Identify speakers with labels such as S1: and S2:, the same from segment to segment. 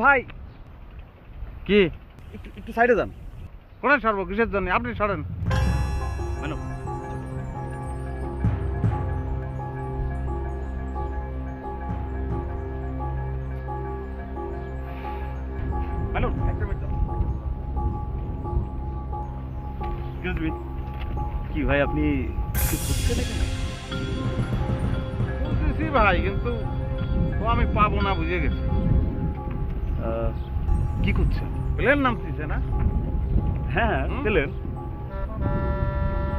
S1: ভাই
S2: কি
S1: একটু সাইডে যান।
S2: কোন সরব কিসের জন্য আপনি সরেন
S1: কেন হ্যালো একটা মিনিট দাও। এক্সকিউজ মি, কি ভাই আপনি খুঁজতে দেখেন?
S2: বুঝতেছি ভাই, কিন্তু ও আমি পাবো না বুঝে গেছি।
S1: কি করছেন?
S2: প্লেন নামতিছে না?
S1: হ্যাঁ প্লেন।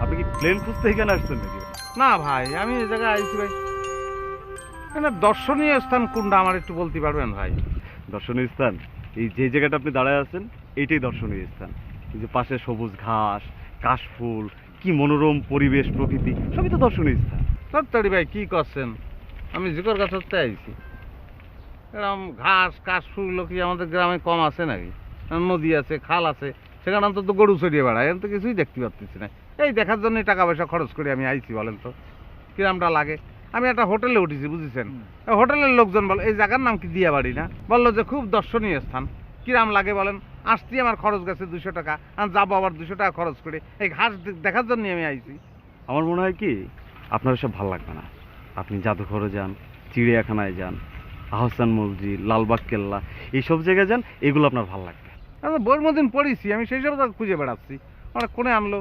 S1: আপনি কি প্লেন খুঁজতে এখানে আসছেন নাকি?
S2: না ভাই, আমি এই জায়গায় আইছি ভাই, এখানে দর্শনীয় স্থান কোনটা আমার একটু বলতে পারবেন ভাই?
S1: দর্শনীয় স্থান এই যে জায়গাটা আপনি দাঁড়ায় আছেন এইটাই দর্শনীয় স্থান। এই যে পাশে সবুজ ঘাস, কাশফুল, কি মনোরম পরিবেশ, প্রকৃতি, সবই তো দর্শনীয় স্থান।
S2: তাড়াতাড়ি ভাই কি করছেন? আমি জিকর গাছতে আইছি। এরকম ঘাস কাশফুল কি আমাদের গ্রামে কম আছে নাকি? নদী আছে, খাল আছে, সেখানে অন্তত গরু চড়িয়ে বেড়ায়, এখন তো কিছুই দেখতে পাচ্ছি না। এই দেখার জন্যই টাকা পয়সা খরচ করে আমি আইছি, বলেন তো কিরামটা লাগে? আমি একটা হোটেলে উঠেছি বুঝেছেন, হোটেলের লোকজন বলে এই জায়গার নাম কি দিয়া বাড়ি না, বললো যে খুব দর্শনীয় স্থান। কিরাম লাগে বলেন? আসছি আমার খরচ গেছে 200 টাকা, আর যাবো আবার 200 টাকা খরচ করে এই ঘাস দেখার জন্য আমি আইছি।
S1: আমার মনে হয় কি আপনার সব ভালো লাগবে না। আপনি জাদুঘরে যান, চিড়িয়াখানায় যান, আহসান মসজিদ, লালবাগ কেল্লা, এইসব জায়গায় যান, এগুলো আপনার ভালো লাগবে।
S2: বইয়ের মধ্যে পড়েছি আমি, সেই সব জায়গা খুঁজে বেড়াচ্ছি। আমার কোনে আনলো,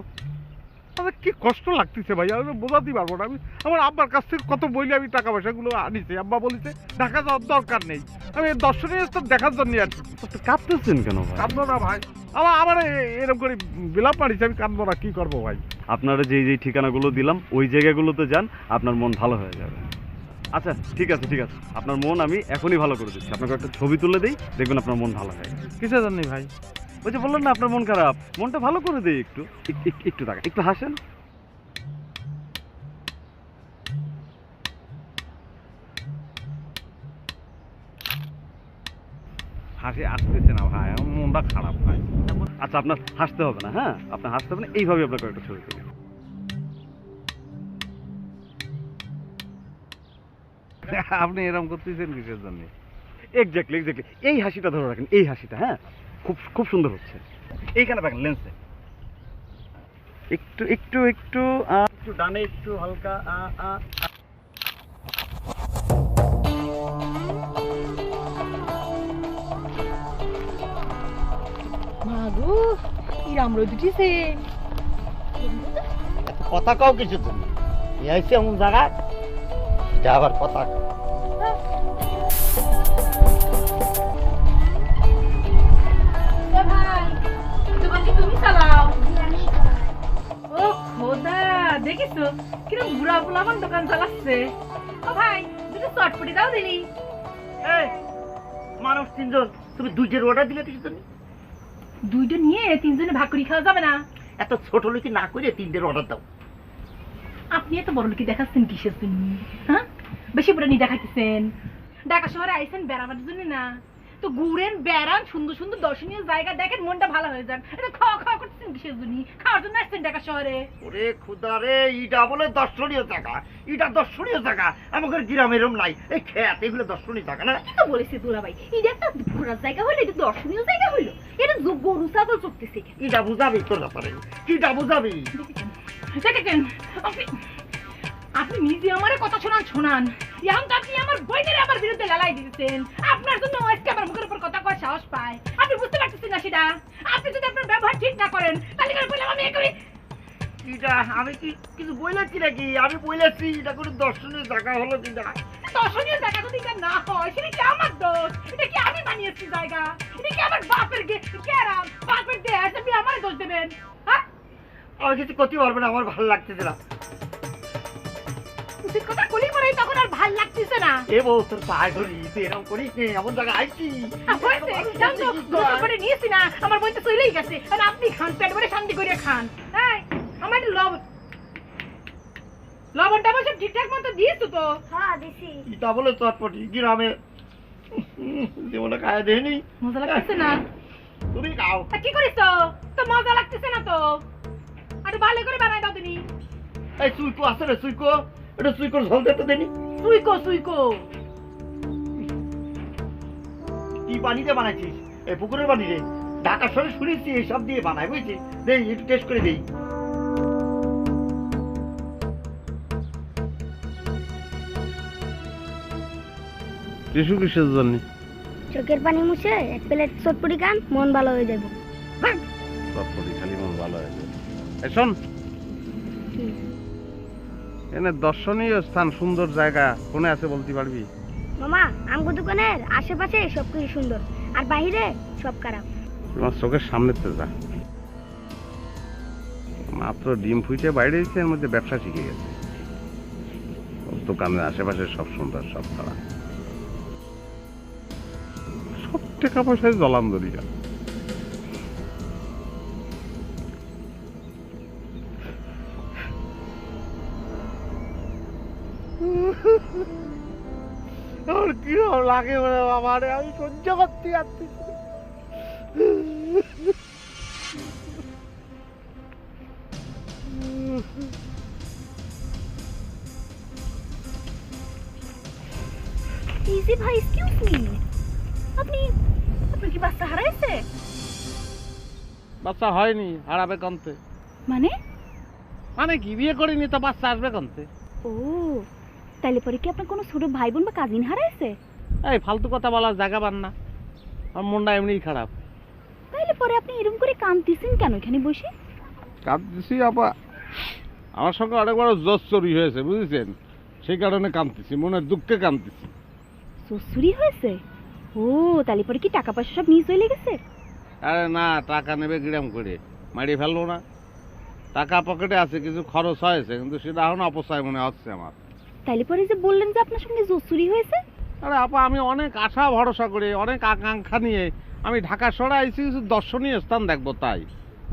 S2: আমার কি কষ্ট লাগতেছে ভাই, আমি বোঝাতেই পারবো না। আমি আমার আব্বার কাছ থেকে কত বইলে আমি টাকা পয়সাগুলো আনিছি, আব্বা বলেছে ঢাকা যাওয়ার দরকার নেই, আমি দর্শনীয় স্থান দেখার জন্য আসছি।
S1: কাঁদতেছেন কেন ভাই?
S2: কাঁদবো না ভাই, আমার এরকম করে বিলাপ মারিছে, আমি কাঁদবো না, কি করবো ভাই?
S1: আপনারা যেই ঠিকানাগুলো দিলাম ওই জায়গাগুলোতে যান, আপনার মন ভালো হয়ে যাবে। আচ্ছা ঠিক আছে ঠিক আছে, আপনার মন আমি এখনই ভালো করে দিচ্ছি। আপনাকে একটা ছবি তুলে দিই, দেখবেন আপনার মন ভালো হয়ে গেছে।
S2: কিসের জন্য ভাই?
S1: ওই যে বললেন না আপনার মন খারাপ, মনটা ভালো করে দিই একটু। একটু টাকা, একটু হাসেন।
S2: হাসি আসতেছে না ভাই, আমার মনটা খারাপ ভাই।
S1: আচ্ছা আপনার হাসতে হবে না, হ্যাঁ আপনার হাসতে হবে না, এইভাবে আপনাকে একটা ছবি তুলি।
S2: আপনি এরকম করতেছেন কিসের জন্য?
S1: এক্স্যাক্টলি এই হাসিটা ধরে রাখেন, এই হাসিটা, হ্যাঁ খুব খুব সুন্দর হচ্ছে। এইখানে দেখেন লেন্সে একটু একটু একটু একটু ডানে, একটু হালকা
S3: মাগো ইরাম রোদ উঠিছে।
S4: কথা কাও কিছুর জন্য আইসি এমন জায়গা, এটা আবার কথা।
S3: তুমি চালাও। ও খোদা, দেখিছো কিরম বুড়া বুড়া আমার দোকান চালাচ্ছে। ও ভাই দুটো চটপটি দাও দিলি।
S4: মানুষ তিনজন, তুমি দুইটার অর্ডার দিলে কিছু জন্য?
S3: দুইটা নিয়ে তিনজনে ভাগ করে খাওয়া যাবে না?
S4: এত ছোট লোকি না করে তিনটের অর্ডার দাও।
S3: আপনি এত বড় লোকি দেখাচ্ছেন কিসের জন্য? হ্যাঁ বেশি বুড়া নিয়ে দেখাচ্ছেন। ঢাকা শহরে আইসেন বেড়াবার জন্য না তো ঘুরেন বেড়ান, সুন্দর সুন্দর দর্শনীয় জায়গা দেখেন, মনটা ভালো হয়ে যান। এটা খাওয়া খাওয়া করতেছেন কিসের জন্য? খাওয়ার জন্য আসছেন ঢাকা শহরে?
S4: ওরে খুদা রে, ইটা বলে দর্শনীয় জায়গা, ইটা দর্শনীয় জায়গা। আমাদের গ্রামে এরম নাই, এই খেত এগুলো দর্শনীয় জায়গা না।
S3: তো বলেছি দুলা ভাই, এটা একটা ঘোরার জায়গা হইলো, এটা দর্শনীয় জায়গা হইলো, এটা গরু ছাগল চড়তেছে।
S4: ইটা বুঝাবি তোর ব্যাপারে, কিটা বুঝাবি?
S3: দেখেছেন আপনি নিজে আমার কথা শোনান এখন তো আপনি আমার বইনের আমার বিরুদ্ধে লালাই দিতেছেন। আপনার জন্য আজকে আমার মুখের উপর কথা কয় সাহস পায়। আপনি বুঝতে পারতেছেন না সেটা? আপনি যদি আপনার ব্যবহার ঠিক না করেন তাহলে করে বললাম আমি একেবারে।
S4: ইটা আমি কি কিছু বলেছি নাকি? আমি বলেছি এটা কোনো দর্শনীয় জায়গা হলো কিনা।
S3: দর্শনীয় জায়গা যদি এটা না হয় সেটা কি আমার দোষ? এটা কি আমি বানিয়েছি জায়গা? এটা কি আমার বাপের কেরাম বাপের দেশ? আপনি আমার দোষ দেবেন? হ্যাঁ
S4: আমার কিছু করতে পারবে না, আমার ভালো লাগতেছে না।
S3: তুই কথা কলি পরে তখন আর ভাল লাগতেছে না।
S4: এ বউ তোর পায়ে ধরি, তুই এরকম করিস নে, এমন জায়গা আইছি।
S3: নিয়েছি না, আমার বই তো চলেই গেছে। আর আপনি খান, পেট ভরে শান্তি করে খান। হ্যাঁ আমার লবণটা সব ঠিকঠাক মতো দিয়েছো তো?
S5: হ্যাঁ দিছি।
S4: ইটা বলে চটপটি গ্রামে জীবনে খায় দেয়নি।
S3: মজা লাগতেছে না?
S4: তুমি খাও।
S3: কি করিস তো? তো মজা লাগতেছে না তো? আর ভালো করে বানাই দাও তুমি।
S4: এই সুইকো আছে রে, সুইকো, এটা সুইকোর ঝোল দিতে দেনি।
S3: সুইকো
S4: কি পানিতে বানাইছিস? এই পুকুরের পানি রে। ঢাকা শহরে শুনেছি এসব দিয়ে বানায়, বুঝছিস? দেই একটু টেস্ট করে দেই।
S2: টিস্যু কিসের জন্য?
S5: চোখের পানি মুছে এক প্লেট চটপটি খান, মন ভালো হয়ে যাবে।
S2: চটপটি খালি মন ভালো হয়ে যাবে। এই শোন, এনে দর্শনীয় স্থান, সুন্দর জায়গা কোনে আছে বলতে পারবি?
S5: মামা, আমগো দোকানের আশেপাশে সবকিছু সুন্দর, আর বাইরে সব খারাপ।
S2: তোমার চোখের সামনে তো যা। মাত্র ডিম ফুটে বাইরে এসে এর মধ্যে ব্যবসা শিখে গেছে। দোকানের আশেপাশে সব সুন্দর, সব খারাপ, সব টাকা পয়সায় জলান্দরিয়া।
S4: আর কি লাগে বলে বাবা রে, আমি সহ্য করতে যাচ্ছি।
S3: ইজি ভাই, এক্সকিউজ মি, আপনি আপনার কি বাচ্চা হারাইছে?
S2: বাচ্চা হয়নি, হারাবে কমতে।
S3: মানে?
S2: মানে কি, বিয়ে করিনি তো বাচ্চা আসবে কমতে?
S3: ও, তাইলে পরে কি আপনার কোনো ছোট ভাই বোন বা কাজিন হারাইছে?
S2: এই ফালতু কথা বলার জায়গা পান না, আমার মনটা এমনিই খারাপ।
S3: তাইলে পরে আপনি এরকম করে কাঁদতেছেন কেন এখানে বসে?
S2: কাঁদতেছি আপা, আমার সঙ্গে অনেক বড় জোশ চুরি হয়েছে বুঝেছেন, সেই কারণে কাঁদতেছি, মনের দুঃখে কাঁদতেছি।
S3: চুরি হয়েছে? ও, তাইলে পরে কি টাকা পয়সা সব নিয়ে চলে গেছে?
S2: আরে না, টাকা নেবে গ্রাম করে, মারিয়ে ফেলবো না। টাকা পকেটে আছে, কিছু খরচ হয়েছে, কিন্তু সেটা এখন অপচয় মনে হচ্ছে আমার।
S3: তাইলে পরে যে বললেন যে আপনার সঙ্গে চুরি হয়েছে?
S2: আরে আপা, আমি অনেক আশা ভরসা করে, অনেক আকাঙ্ক্ষা নিয়ে আমি ঢাকা শহরে আইছি কিছু দর্শনীয় স্থান দেখবো। তাই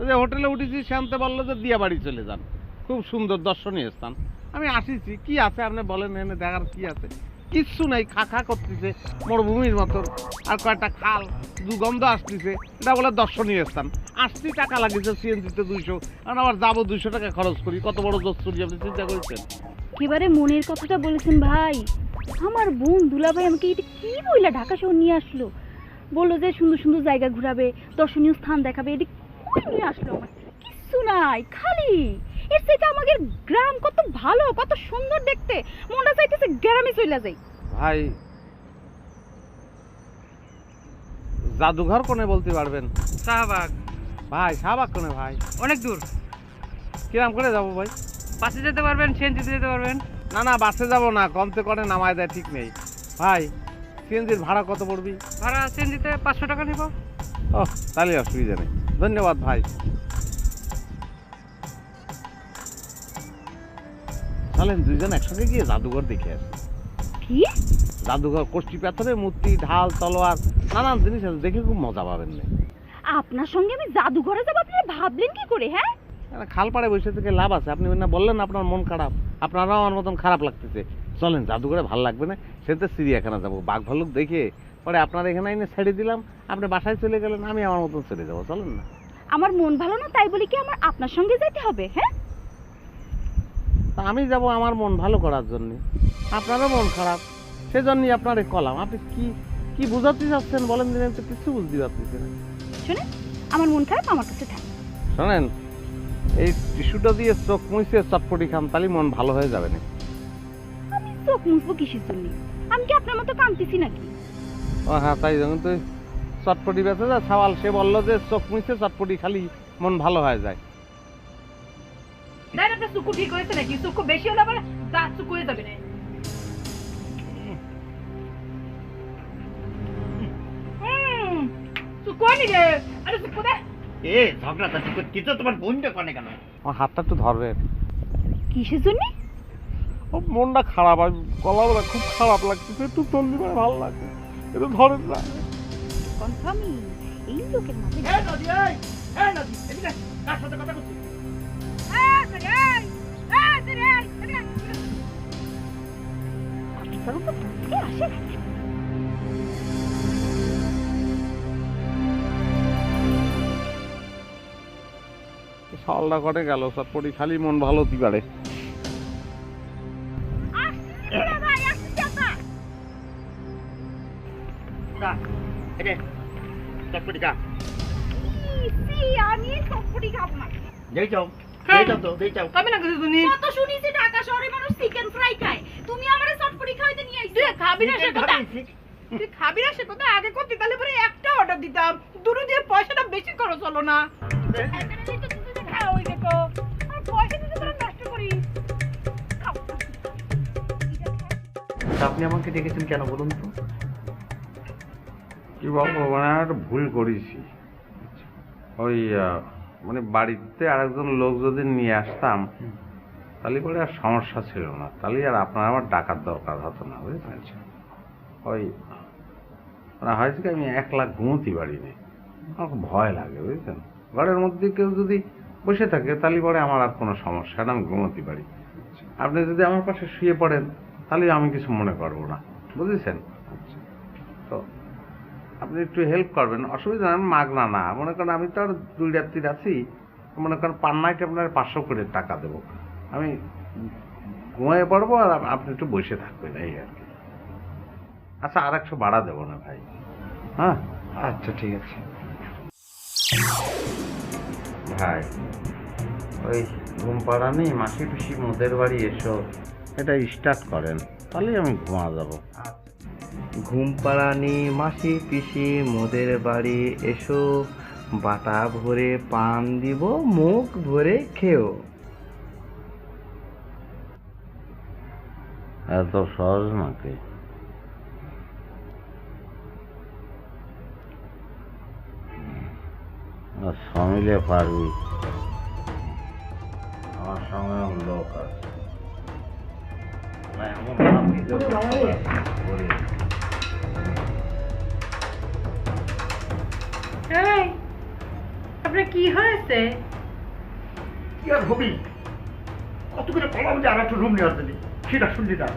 S2: যে হোটেলে উঠেছি, শান্তে বললো যে দিয়া বাড়ি চলে যান, খুব সুন্দর দর্শনীয় স্থান। আমি আসিছি, কি আছে আপনি বলেন, এনে দেখার কি আছে? কিচ্ছু নেই, খা খা করতেছে মরুভূমির মতন, আর কয়েকটা খাল, দুর্গন্ধ আসতেছে। এটা বলে দর্শনীয় স্থান। আসছি, টাকা লাগিয়েছে সিএনজিতে 200, আর আবার যাবো 200 টাকা খরচ করি। কত বড় দস্তুরি আপনি চিন্তা করেছেন?
S3: একেবারে মনের কথাটা বলেছেন ভাই। আমার বোন দুলা ভাই আমাকে এটা কি বইলা ঢাকা শহর নিয়ে আসলো, বললো যে সুন্দর সুন্দর জায়গা ঘোরাবে, দর্শনীয় স্থান দেখাবে। এটা কই নিয়ে আসলো আমার? কিচ্ছু নাই, খালি। এর থেকে আমাদের গ্রাম কত ভালো, কত সুন্দর দেখতে, মনটা চাইতেছে গ্রামে চলে যাই।
S2: ভাই, জাদুঘর কোনে বলতে পারবেন?
S6: শাহবাগ।
S2: ভাই শাহবাগ কোনে ভাই?
S6: অনেক দূর।
S2: কিরাম করে যাবো ভাই?
S6: বাসে যেতে পারবেন, সিএনজিতে যেতে পারবেন।
S2: না না, বাসে যাবো না, কমতে করে নামায় দেয় ঠিক নেই। ভাই, সিএনজির ভাড়া কত পড়বি?
S6: ভাড়া সিএনজিতে 500 টাকা নিব।
S2: ও, তাহলে অসুবিধা নেই, ধন্যবাদ ভাই। চলেন দুইজন একসঙ্গে গিয়ে জাদুঘর দেখে আসি।
S3: কি
S2: জাদুঘর, কষ্টি পাথরের মূর্তি, ঢাল, তলোয়ার, নানান জিনিস আছে, দেখে খুব মজা পাবেন না।
S3: আপনার সঙ্গে আমি জাদুঘরে যাবো, আপনারা ভাবলেন কি করে? হ্যাঁ,
S2: খাল পাড়ে বসে থেকে লাভ আছে? আপনি না বললেন আপনার মন খারাপ, আপনারাও আমার মতন খারাপ লাগতেছে। চলেন, জাদুঘরে ভালো লাগবে না, সেটা চিড়িয়াখানা যাবো, বাঘ ভাল্লুক দেখে পরে আপনার এখানে এনে ছেড়ে দিলাম, আপনি বাসায় চলে গেলেন, আমি আমার মতন চলে যাবো। চলেন না।
S3: আমার মন ভালো না তাই বলি কি আমার আপনার সঙ্গে যেতে হবে? হ্যাঁ,
S2: তা আমি যাব আমার মন ভালো করার জন্য, আপনারও মন খারাপ, সেজন্যই আপনার কলাম। আপনি কি কি বুঝাতে চাচ্ছেন বলেন দিন, তো কিছু বুঝতে পারতেছি না।
S3: শুনেন, আমার মন খারাপ, আমার কাছে থাক।
S2: শোনেন, এই টিস্যুটা দিয়ে চোখ মুছে চটপটি খান, তাহলে মন ভালো হয়ে যাবে না।
S3: আমি চোখ মুছবো কিসের জন্য? আমি কি আপনার মতো কাঁদতেছি নাকি?
S2: ও হ্যাঁ, তাই যখন তুই চটপটি বেঁচে যা সওয়াল, সে বললো যে চোখ মুছে চটপটি খালি মন ভালো হয়ে যায়।
S3: দেখ একটা চুকু ঠিক হয়েছে নাকি? চুকু বেশি হলে আবার দাঁত চুকু হয়ে যাবে না। চুকু আনি রে, আরে চুকু দে।
S4: এ ঝগড়াটা ঠিক করছিস, তোমার বোনটা কনে কেন?
S2: আমার হাতটা একটু ধরবেন?
S3: কিসের জন্য?
S2: ও মনটা খারাপ, আর গলাটা খুব খারাপ লাগতেছে, একটু চললি মানে ভালো লাগছে, একটু ধরেন না।
S3: কনফার্মই এই লোকের মাঝে।
S4: এই নদী, এই নদী, এদিকে আয়, কার সাথে কথা করছিস?
S3: আসে
S2: সালটা করে গেল, চটপটি খালি মন ভালো হতে পারে।
S4: না, এটা চটপটি খা
S5: আমি চটপটি খাবো না।
S4: যেই চাও তো যেই চাও।
S3: কবে না কিছু তুমি
S5: কত শুনিছি ঢাকা শহরে মানুষ চিকেন ফ্রাই খায়, তুমি আমারে চটপটি খাইতে নিয়ে আইছো।
S3: তুই খাবি না সে কথা
S4: খাবি।
S3: তুই খাবি না সে কথা আগে করতে তাহলে পরে একটা অর্ডার দিতাম, দুটো দিয়ে পয়সাটা বেশি খরচ হলো না। খাও, ওই দেখো আর পয়সা দিতে তোরা নষ্ট করিস। খাও।
S4: আপনি আমাকে ডেকেছেন কেন বলুন তো?
S2: কি বলবো, মানে আমি একটা ভুল করেছি। ওই মানে বাড়িতে আরেকজন লোক যদি নিয়ে আসতাম তাহলে করে আর সমস্যা ছিল না, তাহলে আর আপনার আমার ডাকার দরকার হতো না, বুঝলেন? ওই মানে হয়েছে কি, আমি একলা ঘুমোতে পারি না, আমার খুব ভয় লাগে, বুঝলেন? ঘরের মধ্যে কেউ যদি বসে থাকে তাহলে পরে আমার আর কোনো সমস্যা না, আমি ঘুমোতে পারি। আপনি যদি আমার পাশে শুয়ে পড়েন তাহলে আমি কিছু মনে করবো না, বুঝেছেন? তো আপনি একটু হেল্প করবেন, অসুবিধা নেই, মাগনা না। মনে করেন আমি তো আর 2 রাত্রি আছি, মনে করেন পার নাইট আপনার 500 করে টাকা দেবো, আমি ঘুমিয়ে পড়বো আর আপনি একটু বসে থাকবেন, এই আর কি। আচ্ছা, আর 100 ভাড়া দেবো না ভাই। হ্যাঁ,
S4: আচ্ছা ঠিক আছে
S2: ভাই ওই ঘুম পাড়া নেই, মাসি পিসি মোদের বাড়ি এসো, এটা স্টার্ট করেন, তাহলেই আমি ঘুমা যাবো।
S7: ঘুম পাড়ানি মাসি পিসি মোদের বাড়ি এসো, বাটা ভরে পান দিব মুখ ভরে খেও।
S2: এত সহজ নাকি? সমিলে পারবি, আমার সঙ্গে লোক আছে না, এমন ভাব দিতে বলি।
S3: এই আপনার কি হয়েছে?
S4: কি আর হবি, কত করে বললাম যে আর একটা রুম নেওয়ার জন্য, সেটা শুনলি না।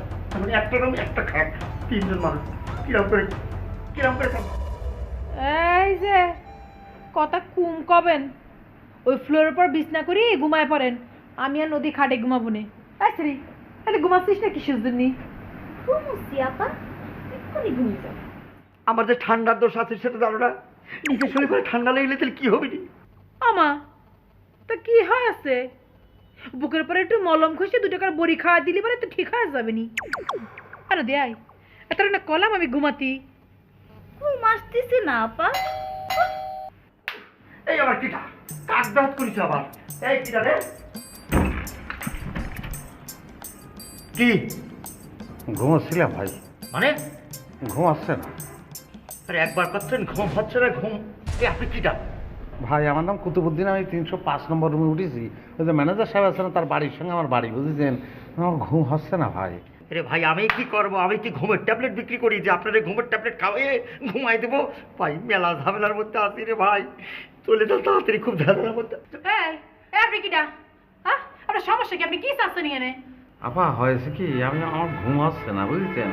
S4: মানে একটা রুম একটা খাট, 3 জন মানুষ, কিরম করে খাবো?
S3: এই যে কথা কুম কবেন, ওই ফ্লোরের উপর বিছনা করি ঘুমায় পড়েন, আমি আর নদী খাটে ঘুমাবো নে। আচ্ছা তাহলে ঘুমাচ্ছিস না কিসের জন্য?
S5: ঘুমুছি আপা, এক্ষুনি ঘুমিয়ে যাও।
S4: আমার যে ঠান্ডার দোষ আছে সেটা জানো না? নিজের শরীর করে ঠান্ডা লেগেলে তাহলে কি হবে?
S3: আমা তা কি হয়েছে? বুকের পরে একটু মলম ঘষে 2 টাকার বড়ি খাওয়া দিলি পরে তো ঠিক হয়ে যাবে নি। আরে দেয় এত না কলাম আমি ঘুমাতি।
S5: ঘুম আসতেছে না আপা।
S4: এই আবার কিটা কাক দাঁত করিস আবার? এই কিটা রে? কি
S2: ঘুমোচ্ছিলাম ভাই।
S4: মানে?
S2: ঘুমাচ্ছে না
S4: আরে একবার করছেন ঘুম হচ্ছে না, ঘুম। এই আপনি কিটা?
S2: ভাই, আমার নাম কুতুবুদ্দিন, আমি 305 নম্বর রুমে উঠেছি। ওই যে ম্যানেজার সাহেব আছে না, তার বাড়ির সঙ্গে আমার বাড়ি, বুঝেছেন? আমার ঘুম হচ্ছে না ভাই।
S4: আরে ভাই আমি কি করবো? আমি কি ঘুমের ট্যাবলেট বিক্রি করি যে আপনাদের ঘুমের ট্যাবলেট খাওয়াইয়ে ঘুমাই দেবো? ভাই মেলা ঝামেলার মধ্যে আছি রে ভাই, চলে যাও তাড়াতাড়ি, খুব ঝামেলার মধ্যে।
S3: আপনি কিটা? হ্যাঁ আপনার সমস্যা কি? আপনি কি চাচ্ছেন এখানে?
S2: আপা হয়েছে কি, আমার ঘুম আসছে না, বুঝেছেন?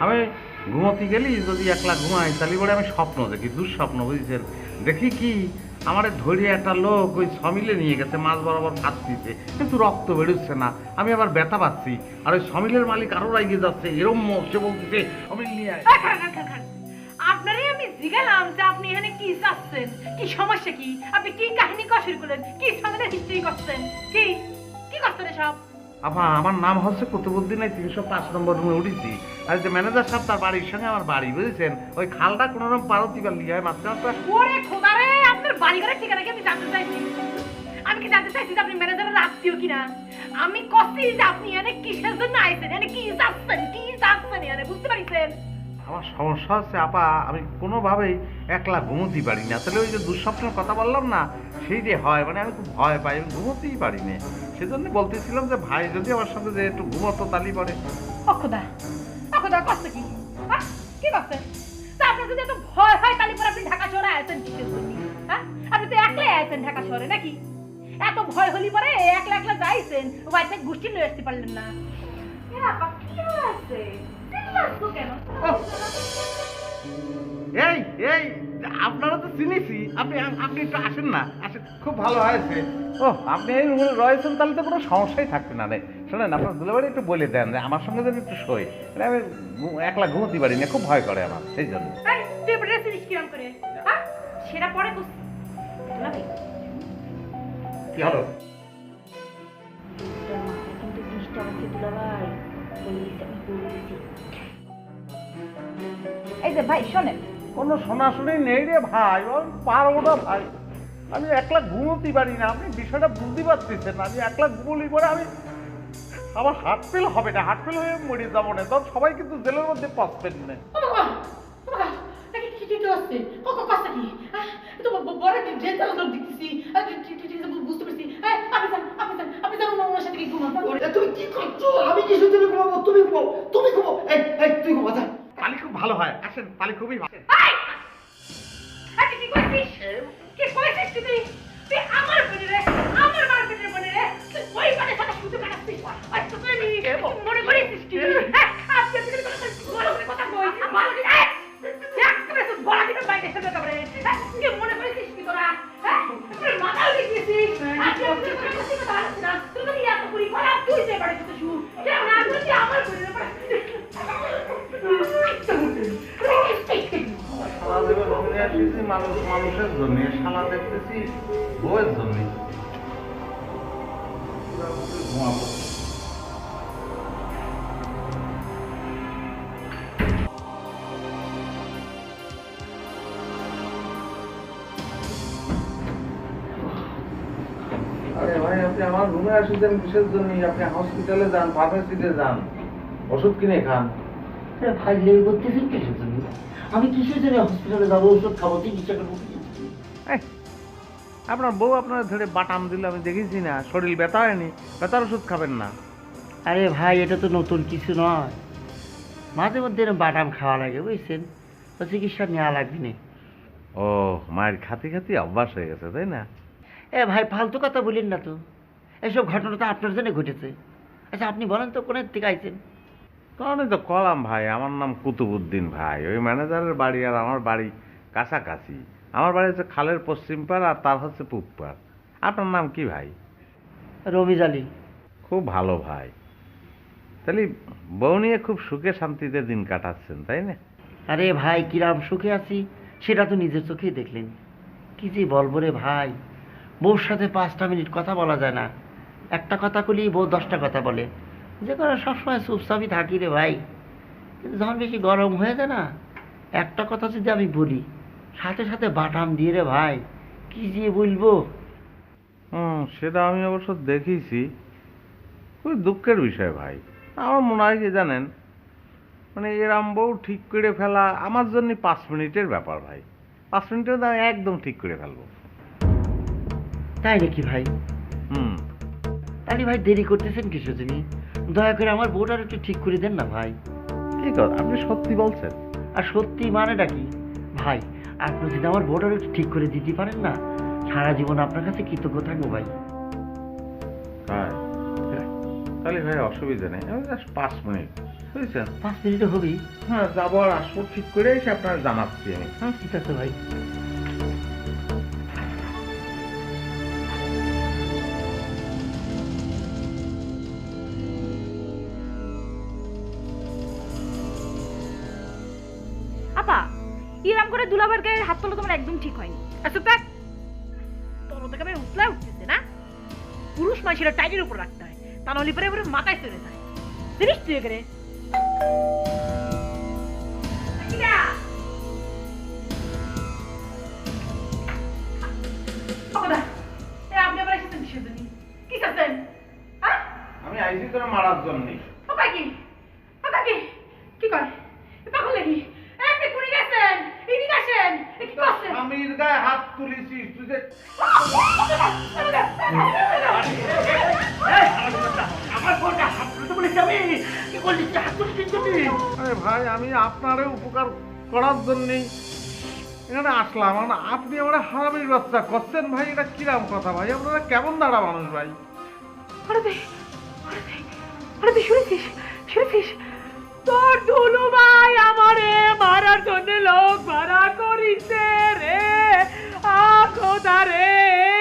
S2: আমি ঘুমোতে গেলি যদি একলা ঘুমাই তাহলে পরে আমি স্বপ্ন দেখি, দুঃস্বপ্ন, বুঝেছেন? দেখি কি, আমার ধরিয়ে একটা লোক ওই সমিলে নিয়ে গেছে মাছ বরাবর ফাঁস দিতে, কিন্তু রক্ত বেরোচ্ছে না, আমি আবার ব্যথা পাচ্ছি, আর ওই সমিলের মালিক আরো রাইগে যাচ্ছে, এরম সে বলতেছে সমিল নিয়ে আয়।
S3: আপনারই আমি জিজ্ঞালাম যে আপনি এখানে কি চাচ্ছেন, কি সমস্যা কি, আপনি কি কাহিনী কষির করলেন, কি সঙ্গে হিস্ট্রি করছেন, কি কি করছেন সব?
S2: আপা আমার নাম হচ্ছে কুতুবুদ্দিন, 305 নম্বর রুমে উঠেছি। আর যে ম্যানেজার সাহেব তার বাড়ির সঙ্গে আমার বাড়ি, বুঝেছেন? ওই খালটা কোনো রকম পারতি পারলি হয় মাঝখানটা।
S3: ওরে খোদা রে, আপনার বাড়ি ঘরের ঠিকানা কি আমি জানতে চাইছি? আমি কি জানতে চাইছি যে আপনি ম্যানেজারের আত্মীয় কিনা? আমি কষ্ট যে আপনি এখানে কিসের জন্য আইছেন, এখানে কি চাচ্ছেন এখানে, বুঝতে পারছেন?
S2: আমার সমস্যা হচ্ছে আপা, আমি কোনোভাবেই একলা ঘুমোতেই পারি না। তাহলে ওই যে দুঃস্বপ্নের কথা বললাম না, সেইটাই হয়, মানে আমি খুব ভয় পাই, আমি ঘুমোতেই পারি না। সেজন্য বলতেছিলাম যে ভাই যদি আমার সঙ্গে যে একটু ঘুমোতো তালি পরে।
S3: অখোদা কষ্ট কি? হ্যাঁ কি করছেন? তা আপনার যদি এত ভয় হয় তাহলে পরে আপনি ঢাকা শহরে আছেন কিসের জন্য? হ্যাঁ আপনি তো একলাই আছেন ঢাকা শহরে নাকি? এত ভয় হলি পরে একলা যাইছেন, বাড়িতে গোষ্ঠী লয়ে আসতে পারলেন না। কি আছে কেন?
S2: এই এই আপনারা তো চিনেছি, আপনি একটু আসেন না, আসেন, খুব ভালো হয়েছে। ও আপনি এই রুমে রয়েছেন, তাহলে তো কোনো সমস্যাই থাকবে না রে। শোনেন, আপনার দুলাবাড়ি একটু বলে দেন যে আমার সঙ্গে যদি একটু শোয়, আমি একলা ঘুমোতে পারি না, খুব ভয় করে আমার, সেই জন্য।
S3: তুই রেসিপিস কিরম করে? হ্যাঁ সেটা পরে করছি দুলাভাই
S4: কি হলো?
S5: তোর মাথায় কিন্তু ডিস্টার্ব আছে দুলাভাই, বলে দিতে আমি বলে দিচ্ছি।
S3: এই যে ভাই শোনেন,
S2: কোনো শোনাশুনি নেই রে ভাই, আমি পারবো না ভাই। আমি একলা ঘুমোতে পারি না, আপনি বিষয়টা বুঝতে পারতেছেন না। আমি একলা ঘুমলি পরে আমার হার্ট ফেল হবে না, হার্ট ফেল হয়ে মরে যাবো না, তখন সবাই কিন্তু জেলের মধ্যে পাচ্ছেন না।
S4: তুমি কি করছো? আমি কিছু তুমি ঘুমাবো, তুমি ঘুমাও, তুমি ঘুমাও। এই এই তুই ঘুমা যা। তালি খুব ভালো হয়, আসেন তালি খুবই ভালো।
S3: কি কইছিস? কি কইছিস তুই? তুই আমার বোনের রে, আমার মার্কেটের বোনের রে, তুই ওই মানে সাথে শুতে পারছিস। আর তুই মনে করিস কি? আজকে তুই কথা কই, ভালো কি? একবারে তো বলা দিতে বাইরে এসে যাবে রে। কি মনে করিস কি তোরা? হ্যাঁ? তোর মাথা লিখিছিস। আজকে তুই কথা বলছিস না। তুই তো ইয়া তো পুরি করা তুই যে বাড়ি তো শু। কেন না তুই আমার বোনের পরে
S2: সারা জীবন ঘুরে আসছি মানুষের জন্য, শালা দেখতেছি বউয়ের জন্য। ঘুমাবো। আরে ভাই, আপনি আমার রুমে আসছেন কিসের জন্য? আপনি হসপিটালে যান, ফার্মেসিতে যান, ওষুধ কিনে খান।
S4: ভাই লেগে করতেছেন কিসের জন্য? আমি কিসের জন্য হসপিটালে যাবো, ওষুধ খাবো, চিকিৎসা করবো?
S2: আপনার বউ আপনার ধরে বাটাম দিল, আমি দেখেছি না, শরীর ব্যথা হয়নি, ব্যথার ওষুধ খাবেন না?
S4: আরে ভাই, এটা তো নতুন কিছু নয়, মাঝে মধ্যে এরকম বাদাম খাওয়া লাগে, বুঝছেন? তো চিকিৎসা নেওয়া লাগবে না।
S2: ও, মায়ের খাতি খাতি অভ্যাস হয়ে গেছে, তাই না?
S4: এ ভাই, ফালতু কথা বলেন না তো, এসব ঘটনা তো আপনার জন্য ঘটেছে। আচ্ছা আপনি বলেন তো, কোনের থেকে আইছেন?
S2: কারণ তো কলাম ভাই, আমার নাম কুতুবুদ্দিন ভাই, ওই ম্যানেজারের বাড়ি আর আমার বাড়ি কাছাকাছি। আমার বাড়ি হচ্ছে খালের পশ্চিম পাড় আর তার হচ্ছে পূব পাড়। আপনার নাম কি ভাই?
S4: রমিজ আলী।
S2: খুব ভালো ভাই। তাহলে বউ নিয়ে খুব সুখে শান্তিতে দিন কাটাচ্ছেন, তাই না?
S4: আরে ভাই, কিরাম সুখে আছি সেটা তো নিজের চোখেই দেখলেন। কি যে বলবো রে ভাই, বউর সাথে 5টা মিনিট কথা বলা যায় না। একটা কথা বলি বউ 10টা কথা বলে, যে করে সবসময় চুপচাপই থাকি রে ভাই। কিন্তু যখন বেশি গরম হয়ে যায় না, একটা কথা যদি আমি বলি, সাথে সাথে বাটাম দিয়ে রে ভাই, কি যে বলবো।
S2: সেটা আমি অবশ্য দেখেছি। খুবই দুঃখের বিষয় ভাই। আমার মনে হয় কি জানেন, মানে এরম বউ ঠিক করে ফেলা আমার জন্য 5 মিনিটের ব্যাপার ভাই। 5 মিনিটের দাম একদম ঠিক করে ফেলবো।
S4: তাই নাকি ভাই? তাহলে ভাই দেরি করতেছেন কিছু তিনি, দয়া করে আমার বউটার একটু ঠিক করে দেন না ভাই।
S2: কি কথা, আপনি সত্যি বলছেন?
S4: আর সত্যি মানেটা কি ভাই? আপনি যদি আমার বউটার একটু ঠিক করে দিতে পারেন না, সারা জীবন আপনার কাছে কৃতজ্ঞ থাকবো ভাই।
S2: হ্যাঁ, তাহলে ভাই অসুবিধা নেই, আমি জাস্ট 5 মিনিট, বুঝছেন?
S4: 5 মিনিটে হবি?
S2: হ্যাঁ, যাবো আর আসবো ঠিক করে এসে আপনার জানাচ্ছি আমি।
S4: হ্যাঁ, ঠিক আছে ভাই।
S3: আপা, ইরাম করে দুলাভাইয়ের গায়ে হাত তোলা তোমার একদম ঠিক হয়নি। আচ্ছা দেখ, তোর ওদের গায়ে উতলায় উঠতেছে না? পুরুষ মানুষের টাইটের উপর রাখতে হয়, তা নাহলে পরে পরে মাথায় চলে যায়। জিনিস তুই এখানে আপনি আবার এসেছেন কিসের জন্য? কি করছেন?
S2: আমি আইসি তোরা মারার জন্য।
S3: ওকা কি? ওকা কি? কি করে? পাগল নাকি? আপনি কুড়ি গেছেন, এদিকে আসেন, কি করছেন?
S2: স্বামীর গায়ে হাত তুলেছিস তুই যে।
S4: আমার বউটা হাত তুলতে বলেছি আমি, কি করলি? হাত তুলছিস তুমি?
S2: আরে ভাই, আমি আপনারে উপকার করার জন্যই এখানে আসলাম। আপনি আমরা হারামির বাচ্চা করছেন ভাই, এটা কিরাম কথা ভাই? আপনারা কেমন দাঁড়া মানুষ ভাই?
S3: আরে তুই শুনেছিস? শুনেছিস? তোর দুলু ভাই আমারে মারার জন্য লোক ভাড়া করিছে রে। খোদা রে,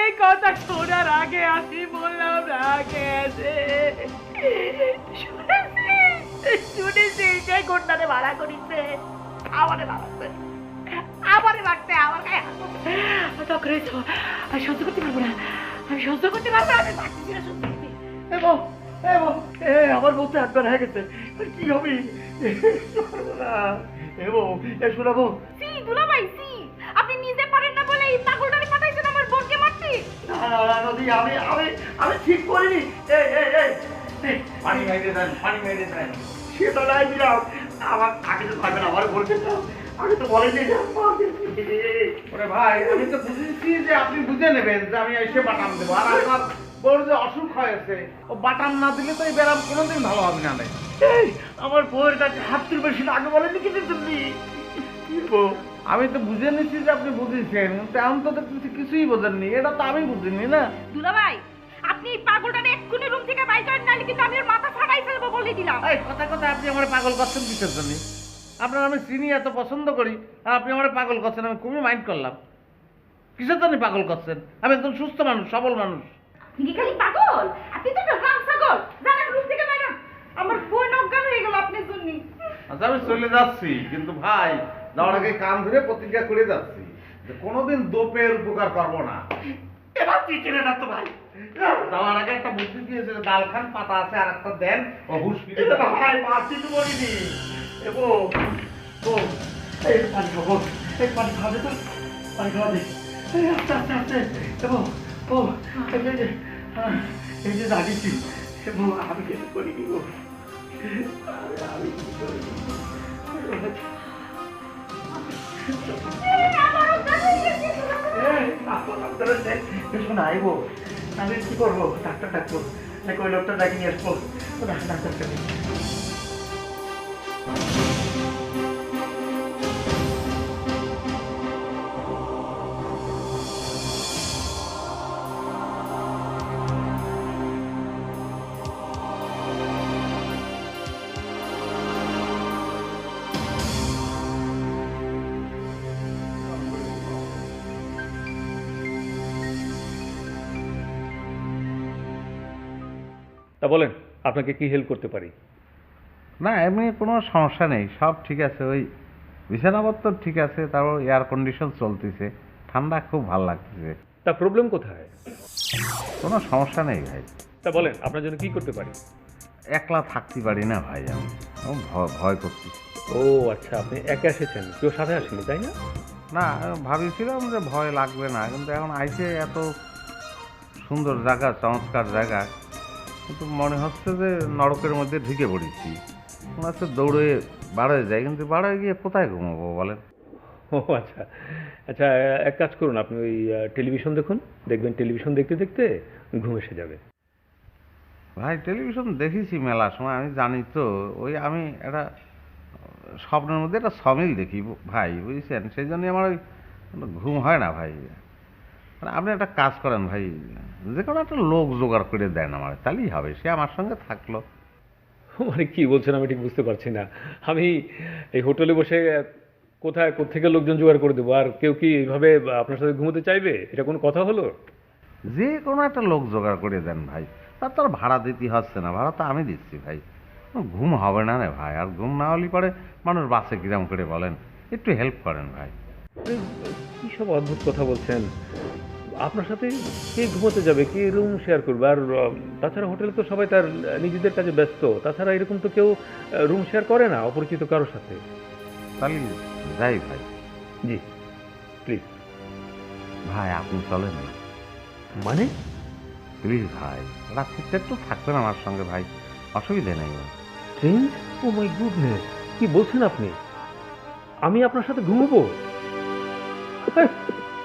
S3: এই কথা শোনার আগে আসি বললাম রাগে শুনেছিস? সেই ঘটনারে ভাড়া করিছে, আমারে মারতে, আমার গায়ে হাত করে আমি সহ্য করতে পারবো না, আমি সহ্য করতে পারবো না, আমি পারছি না সহ্য করতে।
S4: এবং এবং আমার বউ তো একবার হয়ে গেছে, কি হবে? এবং শোনাবো
S3: সি দুলাভাই সি, আপনি নিজে পারেন না বলে এই পাগলটারে পাঠাইছেন আমার বোনকে মারতে।
S4: নদী, আমি আমি আমি ঠিক করিনি।
S2: পানি মাইরে দেন, পানি মাইরে দেন।
S4: সে তো নাই দিলাম, আমার আগে তো পারবে না, আমার বলতে চাও আগে তো বলেনি।
S2: ওরে ভাই, আমি তো বুঝেছি যে আপনি বুঝে নেবেন যে আমি এসে বাটাম দেবো, আর আপনার বড় যে অসুখ হয়েছে, ও বাটাম না দিলে তো এই ব্যায়াম কোনোদিন ভালো হবে না।
S4: আমার বউয়ের কাছে হাত তুলবে, সেটা আগে বলেনি কিন্তু তুমি।
S2: আমি তো বুঝে নিচ্ছি যে আপনি বুঝেছেন, কিন্তু এখন তো দেখতেছি কিছুই বোঝেননি। এটা তো আমি বুঝিনি না।
S3: দুলাভাই, আপনি এই পাগলটারে এক্ষুনি রুম থেকে বাইর করেন, নাহলে কিন্তু আমি ওর মাথা ফাটাই ফেলবো বলে দিলাম।
S2: এই কথা কথা আপনি আমার পাগল করছেন কিসের জন্য? আপনার আমি চিনি, এত পছন্দ করি, আর আপনি আমার পাগল করছেন, আমি খুবই মাইন্ড করলাম। কিসের জন্য পাগল করছেন? আমি একদম সুস্থ মানুষ, সবল মানুষ।
S3: আপনি কি খালি পাগল? আপনি তো একটা রাম ছাগল। জানেন রুম থেকে বাইরে আমার বোন অজ্ঞান হয়ে গেল আপনার জন্য।
S2: আচ্ছা, আমি চলে যাচ্ছি, কিন্তু ভাই যাওয়ার আগে কান ধরে প্রতিজ্ঞা করে যাচ্ছি যে কোনোদিন দোপের উপকার করবো না।
S4: এবার তুই চেনে না তো ভাই।
S2: যাওয়ার আগে একটা বুদ্ধি দিয়েছে, ডাল খান, পাতা আছে, আর একটা দেন, ও হুশ ফিরে
S4: এটা
S2: যাবে।
S4: ভাই মারছি তো বলিনি। এবং এই পানি খাবো, এই পানি খাবে তো, পানি খাওয়াবে। আস্তে আস্তে আস্তে। এবং এই যে দাঁড়িয়েছি, এবং আমি কিছু করিনি গো, আমি কিছু করিনি। শোনা আইবো, আমি কি করবো? ডাক্তার ডাকবো নাকি ওই লোকটা ডাকি নিয়ে আসবো? ডাক্তারটা
S8: তা বলেন, আপনাকে কি হেল্প করতে পারি?
S2: না, এমনি কোনো সমস্যা নেই, সব ঠিক আছে। ওই বিছানাপত্র ঠিক আছে, তারপর এয়ার কন্ডিশন চলতেছে, ঠান্ডা খুব ভালো লাগতেছে।
S8: তা প্রবলেম কোথায়?
S2: কোনো সমস্যা নেই ভাই।
S8: তা বলেন, আপনার জন্য কি করতে পারি?
S2: একলা থাকতে পারি না ভাই, আমি ভয় করছি।
S8: ও আচ্ছা, আপনি একা এসেছেন, কেউ সাথে আসেনি তাই না?
S2: না, ভাবিছিলাম যে ভয় লাগবে না, কিন্তু এখন আইসে এত সুন্দর জায়গা, চমৎকার জায়গা, কিন্তু মনে হচ্ছে যে নরকের মধ্যে ঢুকে পড়েছি। মনে হচ্ছে দৌড়ে বাড়ে যায়, কিন্তু বাড়ে গিয়ে কোথায় ঘুমাবো বলেন?
S8: ও আচ্ছা আচ্ছা, এক কাজ করুন, আপনি ওই টেলিভিশন দেখুন, দেখবেন টেলিভিশন দেখতে দেখতে ঘুম এসে যাবে।
S2: ভাই টেলিভিশন দেখেছি মেলা সময়, আমি জানি তো। ওই আমি একটা স্বপ্নের মধ্যে একটা সমিল দেখি ভাই, বুঝছেন, সেই জন্যই আমার ওই ঘুম হয় না ভাই। মানে আপনি একটা কাজ করেন ভাই, যে কোনো একটা লোক জোগাড় করে দেন আমার, তাহলেই হবে, সে আমার সঙ্গে থাকলো।
S8: মানে কি বলছেন আমি ঠিক বুঝতে পারছি না। আমি এই হোটেলে বসে কোথায় কোত্থেকে লোকজন জোগাড় করে দেবো? আর কেউ কি এইভাবে আপনার সাথে ঘুমোতে চাইবে? এটা কোনো কথা হলো?
S2: যে কোনো একটা লোক জোগাড় করে দেন ভাই, তার তো আর ভাড়া দিতে হচ্ছে না, ভাড়া তো আমি দিচ্ছি ভাই। ঘুম হবে না রে ভাই, আর ঘুম না হলে পরে মানুষ বাসে কিরম করে বলেন, একটু হেল্প করেন ভাই।
S8: কী সব অদ্ভুত কথা বলছেন? আপনার সাথে কে ঘুমোতে যাবে, কে রুম শেয়ার করবে? আর তাছাড়া হোটেলে তো সবাই তার নিজেদের কাজে ব্যস্ত, তাছাড়া এরকম তো কেউ রুম শেয়ার করে না অপরিচিত কারোর সাথে।
S2: তাহলে যাই ভাই।
S8: জি প্লিজ।
S2: ভাই আপনি চলেন না।
S8: মানে?
S2: প্লিজ ভাই, রাত্রিতে একটু থাকবেন আমার সঙ্গে ভাই, অসুবিধে নেই।
S8: চেঞ্জ? ও মাই গুডনেস, কি বলছেন আপনি? আমি আপনার সাথে ঘুমবো?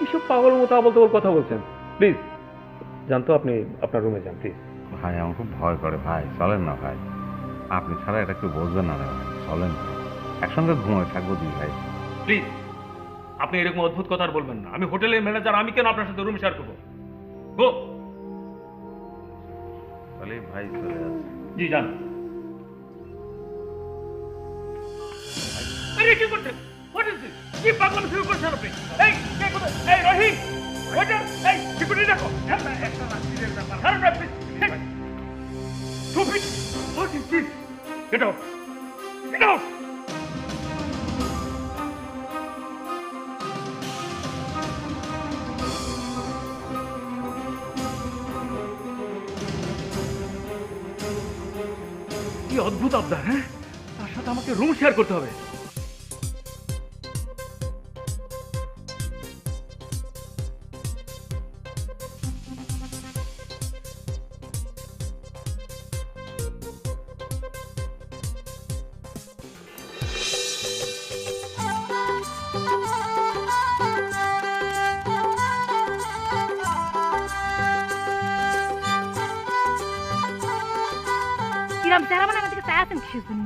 S8: এইসব পাগল মতো আবল তাবল কথা বলছেন। প্লিজ যান তো, আপনি আপনার রুমে যান প্লিজ।
S2: ভাই আমার খুব ভয় করে ভাই, চলেন না ভাই, আপনি ছাড়া এটা কেউ বলবেন না ভাই, চলেন ভাই, একসঙ্গে ঘুমিয়ে থাকবো দুই ভাই।
S8: প্লিজ আপনি এরকম অদ্ভুত কথা আর বলবেন না। আমি হোটেলের ম্যানেজার, আমি কেন আপনার সাথে রুম শেয়ার করবো? গো।
S2: তাহলে ভাই চলে যাচ্ছে।
S8: জি যান। আরে কি করছেন? What is this? কি পাগলামি শুরু করছেন আপনি? এই কে কোথায়? এই রহিম, ওয়েটার, এই সিকিউরিটি রাখো। একটা রাত্রির ব্যাপার। ছাড়ুন আপনি। Stupid, what is this? Get out, get out. কি অদ্ভুত আবদার, হ্যাঁ? তার সাথে আমাকে রুম শেয়ার করতে হবে।
S3: কিরাম চেহারা মানে আমার দিকে চাই আছেন কিসের জন্য?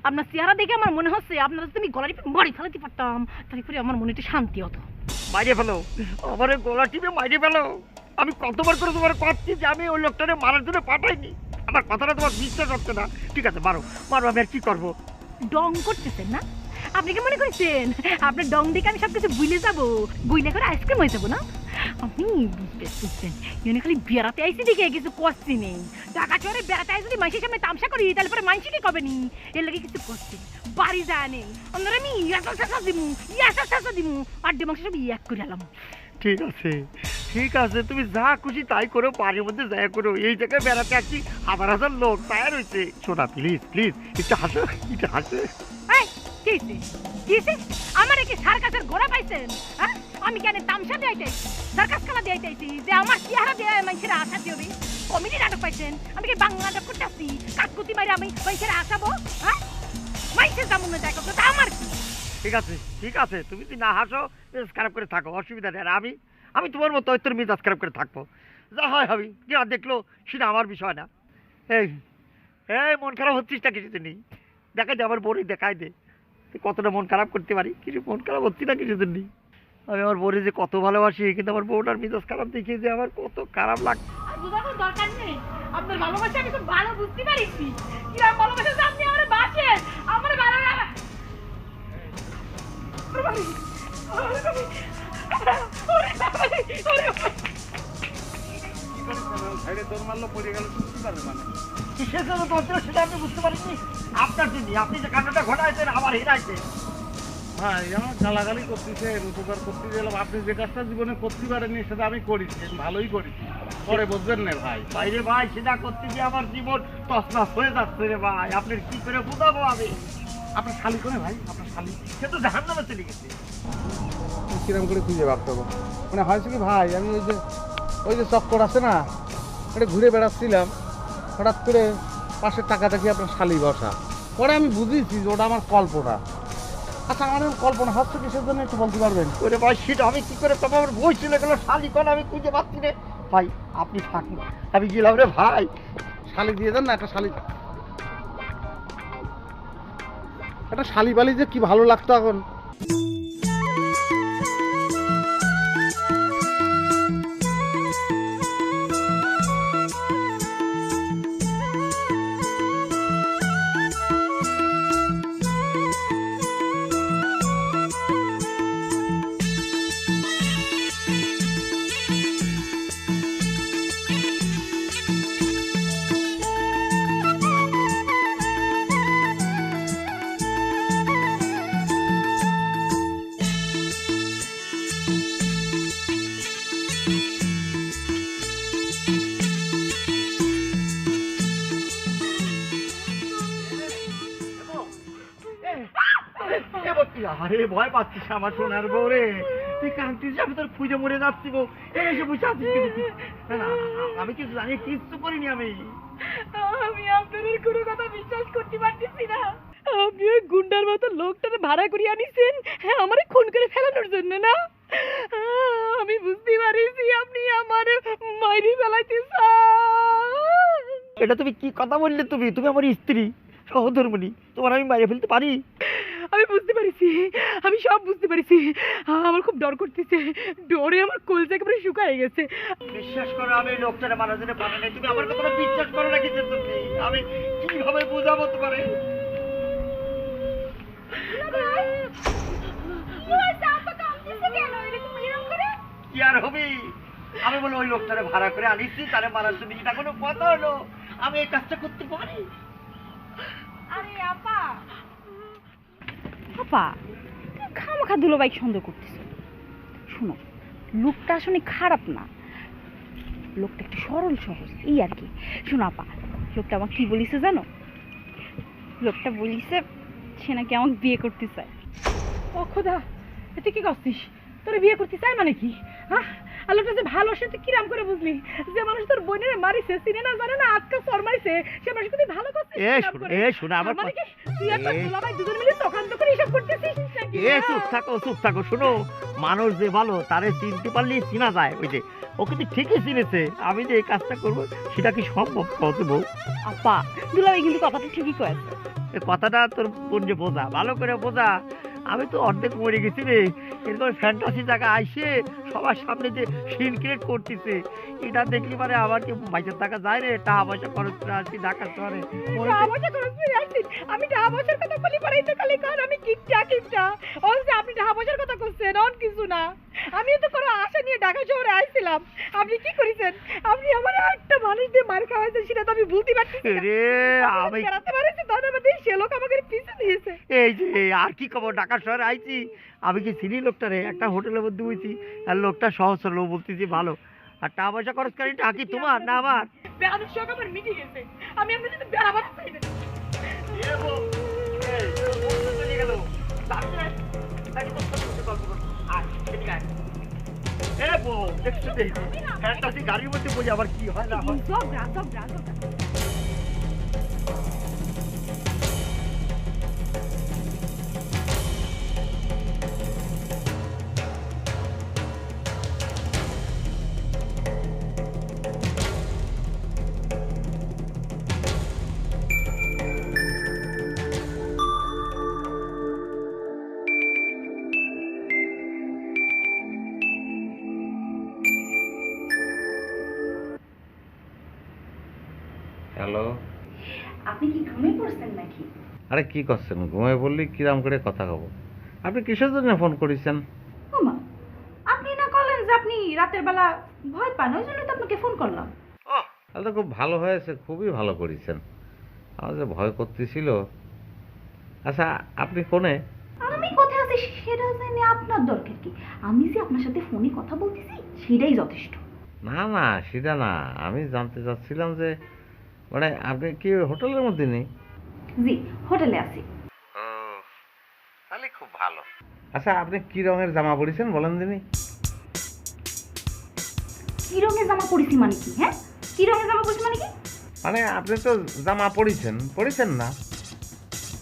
S3: আপনার চেহারা দেখে আমার মনে হচ্ছে আপনার যদি আমি গলা টিপে মারি ফেলাতে পারতাম তাহলে করে আমার মনে একটু শান্তি হতো।
S4: মাইরে ফেলো, আমার গলা টিপে মাইরে ফেলো। আমি কতবার করে তোমার পাচ্ছি যে আমি ওই লোকটারে মারার জন্য পাঠাইনি, আমার কথাটা তোমার বিশ্বাস হচ্ছে না। ঠিক আছে মারো মারো, আমি আর কি করবো?
S3: ডং করতেছেন না? আপনি কি মনে করছেন আপনার ডং দেখে আমি সবকিছু ভুলে যাবো, গুইলে করে আইসক্রিম হয়ে যাবো না? আপনি বুঝবেন এনে খালি বেড়াতে আইসি দেখে কিছু করছি নেই। টাকা চোরে বেড়াতে আইসি যদি মাইসের সামনে তামসা করি তাহলে পরে মাইসি কি কবে নি, এর লাগে কিছু করছি বাড়ি যায় নেই। অন্যরা আমি ইয়াসা দিমু আর ডিমাংস সব ইয়াক করে এলাম।
S4: ঠিক আছে ঠিক আছে, তুমি যা খুশি তাই করো, বাড়ির মধ্যে যাই করো। এই জায়গায় বেড়াতে আসছি, হাজার হাজার লোক তৈরি হয়েছে। শোনা প্লিজ প্লিজ একটু হাসো, একটু হাসো।
S3: আমার কি সার্কাসের ঘোড়া পাইছেন? হ্যাঁ, আমি কেন তামসা দিয়েছি, সার্কাস খেলা দিয়েছি যে আমার চেহারা দিয়ে মানুষের আশা দিবে? কমেডি নাটক পাইছেন? আমি কি বাংলা নাটক করতেছি কাকুতি মারি আমি মানুষের আশাবো? হ্যাঁ, মানুষের যেমন দেখো তা আমার কি?
S4: ঠিক আছে, তুমি যদি না হাসো মেজাজ খারাপ করে থাকো, অসুবিধা নেই। আর আমি তোমার মতো তোর মেজাজ খারাপ করে থাকবো, যা হয় হবে। যা দেখলো সেটা আমার বিষয় না। এই এই মন খারাপ হচ্ছিসটা কিছু নেই, দেখাই দে আমার বোরই, দেখাই দে কতটা মন খারাপ করতে পারি। কিছু মন খারাপ হচ্ছি না কিছু নেই। আমি আমার বোরে যে কত ভালোবাসি, কিন্তু আমার বউটার মেজাজ খারাপ দেখে যে আমার কত খারাপ লাগছে।
S3: দরকার নেই, আপনার ভালোবাসা আমি খুব ভালো বুঝতে পারিছি। কিরকম ভালোবাসা আপনি আমার বাসেন, আমার ভালো লাগে।
S4: কিসের জন্য দরকার সেটা আপনি বুঝতে পারেননি? আপনার জন্য, আপনি যে কান্নাটা ঘটাইছেন আমার হিরাইছে।
S2: ভাই আমার গালাগালি করতেছেন, উপকার করতে গেলাম, আপনি যে কাজটা জীবনে করতে পারেননি সেটা আমি করেছি, ভালোই করেছি, পরে বুঝবেন না ভাই।
S4: বাইরে ভাই সেটা করতে গিয়ে আমার জীবন তছনছ হয়ে যাচ্ছে রে ভাই, আপনার কি করে বুঝাবো আমি?
S2: আপনার শালি কোনে ভাই? আপনার শালি
S4: সে তো জাহান্নামে চলে গেছে।
S2: কিরম করে খুঁজে বার করবো? মানে হয়েছে কি ভাই, আমি ওই যে চক্কর আছে না, এটা ঘুরে বেড়াচ্ছিলাম, হঠাৎ করে পাশের টাকা দেখি আপনার শালি বসা। পরে আমি বুঝেছি যে ওটা আমার কল্পনা। আচ্ছা আমার কল্পনা হচ্ছে কিসের জন্য একটু বলতে পারবেন?
S4: ওরে ভাই সেটা আমি কি করে পাবো? আমার বই চলে গেল, শালি কোন আমি খুঁজে পাচ্ছি রে ভাই। আপনি থাকুন, আমি গেলাম রে ভাই।
S2: শালি দিয়ে দেন না একটা শালি, একটা শালি বালি যে কি ভালো লাগতো এখন।
S4: আরে ভয় পাচ্ছিস আমার সোনার বউ রে, তুই কাঁদছিস, আমি তোর খুঁজে মরে যাচ্ছি বউ। এসে বসে আছিস না, আমি কিছু জানি, কিচ্ছু করিনি আমি।
S3: আমি আপনাদের কোনো কথা বিশ্বাস করতে পারতেছি না। আপনি ওই গুন্ডার মতো লোকটাকে ভাড়া করে আনিছেন আমার খুন করে ফেলানোর জন্য না? আমি বুঝতে পারিছি আপনি আমার মাইরি ফেলাইতে চান।
S4: এটা তুমি কি কথা বললে? তুমি আমার স্ত্রী সহধর্মিণী, তোমার আমি মারিয়ে ফেলতে পারি?
S3: আমি বুঝতে পারিছি, আমি সব বুঝতে পারিছি। আমার খুব ডর করতেছে, ডরে আমার কলজা একেবারে শুকায় গেছে।
S4: বিশ্বাস করো আমি লোকটারে মারার জন্য পারি নাই। তুমি আমার কথা বিশ্বাস করো না কিছু, তুমি আমি কিভাবে বুঝাবো তোমারে? কি আর হবে? আমি বলো ওই লোকটারে ভাড়া করে আনিছি, তারে মারার জন্য। এটা কোনো কথা হলো? আমি এই কাজটা করতে পারি?
S3: আরে আপা আপা খামাখা দুলোবাই সন্দেহ করতেছে। শোনো, লোকটা আসলে খারাপ না, লোকটা একটু সরল সহজ এই আর কি। শোনো আপা, লোকটা আমার কি বলিছে জানো?
S5: লোকটা বলিছে সে নাকি আমাকে বিয়ে করতে চায়।
S3: ও খোদা, তুই কি করছিস? তোর বিয়ে করতে চাই মানে কি? হ্যাঁ, আর লোকটা যে ভালো সে তুই কিরাম করে বুঝলি? যে মানুষ তোর বোনের মারিছে, চিনে না জানে না, আজকে চর মারিছে, সে মানুষকে তুই ভালো করছিস।
S4: শোনো আমার
S3: মানে কি তুই আর তোর দুলাভাই দুজন মিলে চক্রান্ত করে এসব করতেছিস নাকি?
S4: চুপ থাকো শোনো, মানুষ যে ভালো তারে চিনতে পারলেই চিনা যায়। ওই যে ও কিন্তু ঠিকই চিনেছে, আমি যে এই কাজটা করবো সেটা কি সম্ভব কত বউ?
S5: আপা দুলাভাই কিন্তু কথাটা ঠিকই কয়েছে।
S4: এই কথাটা তোর বোন যে বোঝা, ভালো করে বোঝা। আমি তো অর্ধেক মরে গেছি রে, এরকম ফ্যান্টাসি জায়গা আইসে সবার সামনে যে সিন ক্রিয়েট করতেছে, এটা দেখলি মানে আমার কি বাইশের টাকা যায় রে, টাকা পয়সা খরচ করে আসছি ঢাকা শহরে।
S3: টাকা পয়সা খরচ করে আসছিস? আমি টাকা পয়সার কথা বলি পারাই তো খালি কর আমি কিপটা ও যে আপনি টাকা পয়সার কথা করছেন অন কিছু না। আমিও তো কোনো আশা নিয়ে ঢাকা শহরে আইছিলাম, আপনি কি করেছেন? আপনি আমার একটা মানুষ দিয়ে মার খাওয়াইছেন, সেটা তো আমি ভুলতে পারছি
S4: রে আমি
S3: বেড়াতে পারছি, তার মধ্যে সে লোক আমাকে পিছু দিয়েছে।
S4: এই যে আর কি খবর, ঢাকা শহরে আইছি, আমি কি চিনি লোকটা রে, একটা হোটেলের মধ্যে হয়েছি, আর লোকটা সহজ সরল বলতেছি ভালো। আর টাকা পয়সা খরচ করি টাকা কি তোমার না আমার?
S3: বেড়ানোর শখ আমার মিটে গেছে, আমি আপনার সাথে বেড়াবার চাই না।
S4: গাড়ির মধ্যে বসে আবার কি হয় না হয়।
S3: ঝগড়া ঝগড়া ঝগড়া।
S2: হ্যালো,
S5: আপনি কি ঘুমিয়ে পড়ছেন নাকি?
S2: আরে কি করছেন? ঘুমাই বললি কিরাম করে কথা কব? আপনি কিসের জন্য ফোন করেছেন?
S5: ওমা, আপনি না করলেন যে আপনি রাতের বেলা ভয় পান, ওই জন্য তো আপনাকে ফোন করলাম।
S2: ও তাহলে তো খুব ভালো হয়েছে, খুবই ভালো করেছেন। আমার যে ভয় করতেছিল। আচ্ছা আপনি ফোনে?
S5: আমি কোথায় আছি সেটা জেনে আপনার দরকার কি? আমি যে আপনার সাথে ফোনে কথা বলতেছি সেটাই যথেষ্ট।
S2: না না সেটা না, আমি জানতে চাচ্ছিলাম যে মানে আপনি কি হোটেলের মধ্যে নেই?
S5: জি, হোটেলে আছি।
S2: ও তাহলে খুব ভালো। আচ্ছা আপনি কি রঙের জামা পরেছেন বলেন দিনি?
S5: কি রঙের জামা পরেছি মানে কি? হ্যাঁ, কি রঙের জামা পরেছি মানে কি?
S2: মানে আপনি তো জামা পরেছেন না,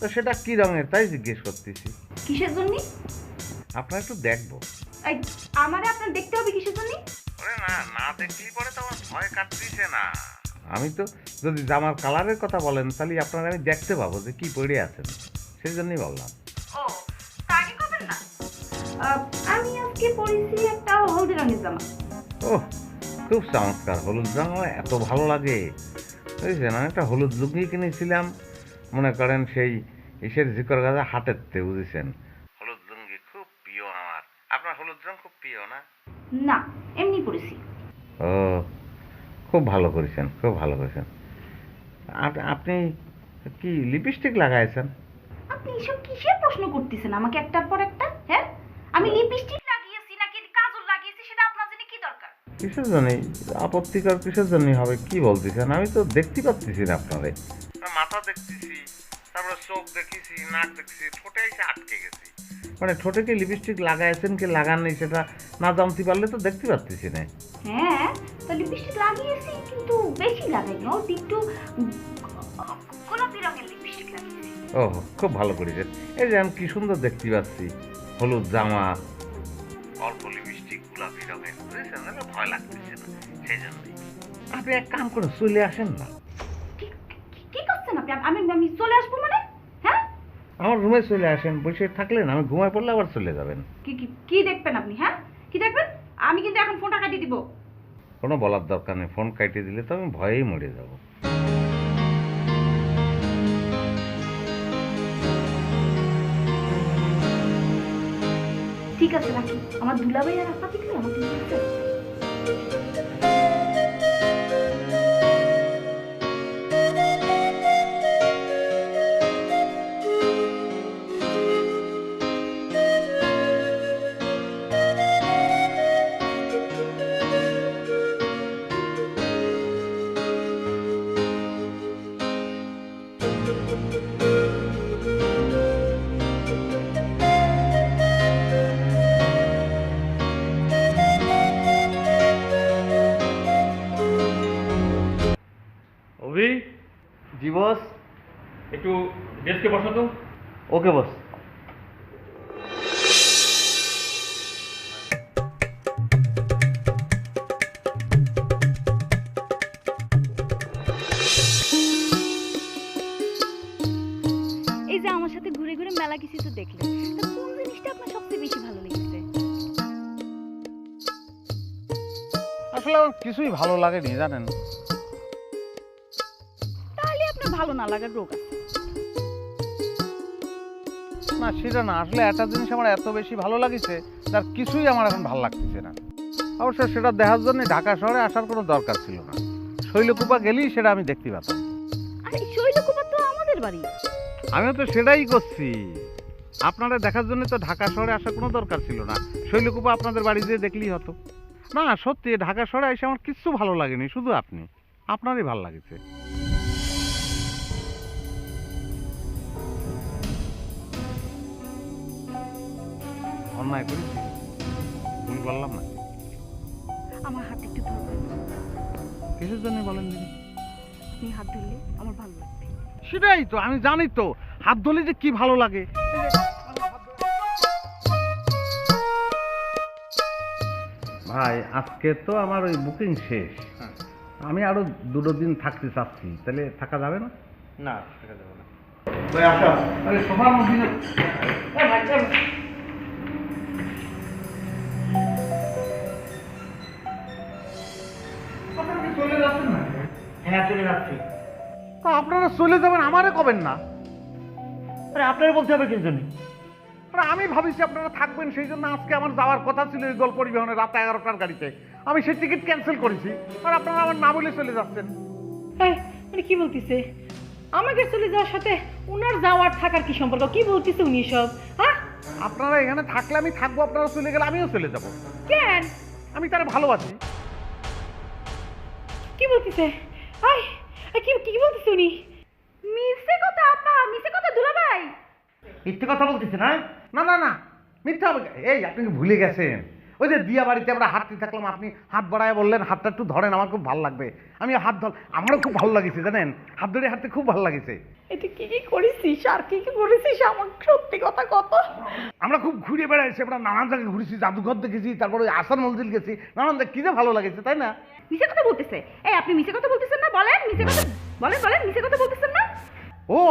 S2: তো সেটা কি রঙের তাই জিজ্ঞেস করতেছি।
S5: কিসের জন্য?
S2: আপনার একটু দেখবো।
S5: এই, আমারে আপনার দেখতে হবে কিসের জন্য?
S2: ওরে না, না দেখলেই পরে তো আমার ভয় কাটতেছে না। আমি তো যদি জামার কালারের কথা বলেন তাহলে আপনার আমি দেখতে পাবো যে কি পরে আছেন, সেই জন্যই বললাম।
S5: ও, তা আগে করবেন না। আমি আজকে পরেছি একটা হলদে রঙের জামা।
S2: ও খুব চমৎকার, হলুদ জামা এত ভালো লাগে বুঝছেন। আমি একটা হলুদ লুঙ্গি কিনেছিলাম, মনে করেন সেই ইসের জিকর গাছা হাটেরতে, বুঝেছেন। হলুদ লুঙ্গি খুব প্রিয় আমার। আপনার হলুদ রং খুব প্রিয় না?
S5: না, এমনি পরেছি।
S2: ও খুব ভালো করেছেন, খুব ভালো করেছেন। আপনি কি লিপস্টিক লাগাইছেন?
S5: আপনি এসব কিসের প্রশ্ন করতেছেন আমাকে একটার পর একটা? হ্যাঁ, আমি লিপস্টিক লাগিয়েছি নাকি কাজল লাগিয়েছি সেটা আপনার জন্য কি দরকার?
S2: কিসের জন্য আপত্তিকর, কিসের জন্য হবে কি বলতেছেন? আমি তো দেখতে পাচ্ছি না আপনারে। মাথা দেখতেছি, তারপরে চোখ দেখেছি, নাক দেখছি, ঠোঁটে এসে আটকে গেছি। মানে ঠোঁটে কি লিপস্টিক লাগাইছেন কি লাগান নেই সেটা না জানতে পারলে তো দেখতে পাচ্ছি না।
S5: হ্যাঁ, তো লিপস্টিক লাগিয়েছি কিন্তু বেশি লাগাইনি, ও একটু গোলাপি রঙের লিপস্টিক লাগিয়েছি।
S2: ও খুব ভালো করেছেন। এই যে আমি কি সুন্দর দেখতে পাচ্ছি, হলুদ জামা, অল্প লিপস্টিক, গোলাপি রঙের, বুঝেছেন, ভয় লাগতেছে না, সেই জন্যই। আপনি এক কাম করে চলে আসেন না।
S5: কি করছেন আপনি? আমি চলে আসবো মানে? হ্যাঁ,
S2: আমার রুমে চলে আসেন, বসে থাকলেন, আমি ঘুমায় পড়লে আবার চলে যাবেন।
S5: কি দেখবেন আপনি? হ্যাঁ, কি দেখবেন? আমি কিন্তু এখন ফোনটা কাটিয়ে দিব।
S2: কোনো বলার দরকার নেই, ফোন কাটিয়ে দিলে তো আমি ভয়েই মরে যাব।
S5: ঠিক আছে রাখি, আমার দুলাভাই আর আপা দেখলে আমাকে নিয়ে আসবে।
S7: জি বস।
S8: একটু ডেস্কে বসো তো।
S7: ওকে বস।
S5: এই যে আমার সাথে ঘুরে ঘুরে মেলা কিছু তো দেখলেন, তা কোন জিনিসটা আপনার সবচেয়ে বেশি ভালো লেগেছে?
S2: আসলে আমার কিছুই ভালো লাগেনি জানেন।
S5: তাহলে আপনার ভালো না লাগার রোগ আছে।
S2: না সেটা না, আসলে একটা জিনিস আমার এত বেশি ভালো লাগছে তার কিছুই আমার এখন ভালো লাগতেছে না। অবশ্য সেটা দেখার জন্য ঢাকা শহরে আসার কোনো দরকার ছিল না, শৈলকুপা গেলেই সেটা আমি দেখতে পেতাম।
S5: আর এই শৈলকুপা তো আমাদের বাড়ি।
S2: আমিও তো সেটাই করছি, আপনারা দেখার জন্য তো ঢাকা শহরে আসার কোনো দরকার ছিল না, শৈলকুপা আপনাদের বাড়ি যেয়ে দেখলেই হতো। না সত্যি ঢাকা শহরে এসে আমার কিচ্ছু ভালো লাগেনি, শুধু আপনারই ভালো লাগছে। অন্যায় করেছি, ভুল বললাম না।
S5: আমার হাত একটু ধরবেন?
S2: কিসের জন্য বলেন দিদি?
S5: আপনি হাত ধরলে আমার ভালো লাগবে।
S2: সেটাই তো, আমি জানি তো হাত ধরলে যে কি ভালো লাগে। ভাই আজকে তো আমার ওই বুকিং শেষ, আমি আরো 2 দিন থাকতে চাচ্ছি, তাহলে থাকা যাবে না?
S7: না থাকা যাবে না।
S2: ভাই আসো, আরে সোফার মধ্যে চলে যাচ্ছেন না?
S4: হ্যাঁ চলে যাচ্ছি।
S2: আপনারা চলে যাবেন, আমারে কবেন না?
S4: আরে আপনার বলতে হবে কিছু জন্য?
S2: আমি ভাবিছি আপনারা থাকবেন, সেই জন্য আজকে আমার যাওয়ার কথা ছিল এই গল্প পরিবহনে রাত 11টার গাড়িতে, আমি সেই টিকিট ক্যান্সেল করেছি, আর আপনারা আমার না বলে চলে যাচ্ছেন।
S3: এই, উনি কি বলতিছে? আমাকে চলে যাওয়ার সাথে উনার যাওয়ার থাকার কি সম্পর্ক? কি বলতিছে উনি সব? হ্যাঁ,
S2: আপনারা এখানে থাকলে আমি থাকবো, আপনারা চলে গেলে আমিও চলে যাব।
S3: কেন?
S2: আমি তারা ভালোবাসি।
S3: কি বলতিছে? আই, কি কি বলতিছে উনি?
S5: মিছে কথা আপা, মিছে কথা দুলাভাই।
S4: মিথ্যে কথা বলতেছে না?
S2: না না না, মিথ্যা হবে। এই আপনি কি ভুলে গেছেন? ওই যে দিয়া বাড়িতে আমরা হাঁটতে থাকলাম, আপনি হাত বাড়ায় বললেন হাতটা একটু ধরেন, আমার খুব ভালো লাগবে। আমি হাত ধর, আমারও খুব ভালো লাগছে জানেন, হাত ধরে হাঁটতে খুব ভালো লাগছে।
S3: এটা কি কি করেছিস আর কি কি করেছিস? আমার সত্যি কথা কত?
S2: আমরা খুব ঘুরে বেড়াইছি, আমরা নানান জায়গায় ঘুরেছি, জাদুঘর দেখেছি, তারপরে ওই আসান মঞ্জিল গেছি, নানান জায়গায় কি যে ভালো লাগছে, তাই না?
S5: মিছে কথা বলতেছে? এই আপনি মিছে কথা বলতেছেন না? বলেন মিছে কথা, বলেন মিছে কথা বলতেছেন না?
S2: ও